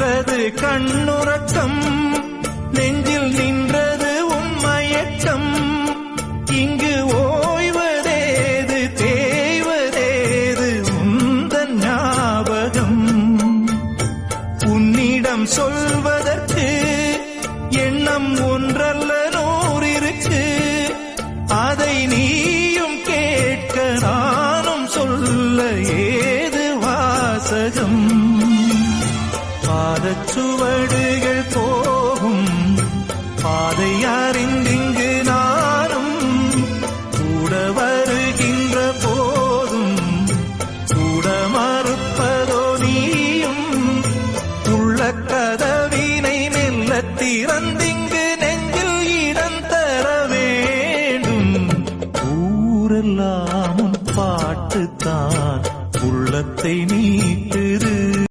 சென்றது கண்ணுறக்கம், நெஞ்சில் நின்றது உன்மயக்கம். இங்கு ஓய்வதேது தேய்வதேது உந்தன் ஞாபகம். உன்னிடம் சொல்வதற்கு எண்ணம் ஒன்றல்ல நூறிருக்கு. அதை நீயும் கேட்க நானும் சொல்ல ஏது வாசகம். பாதச்சுவடு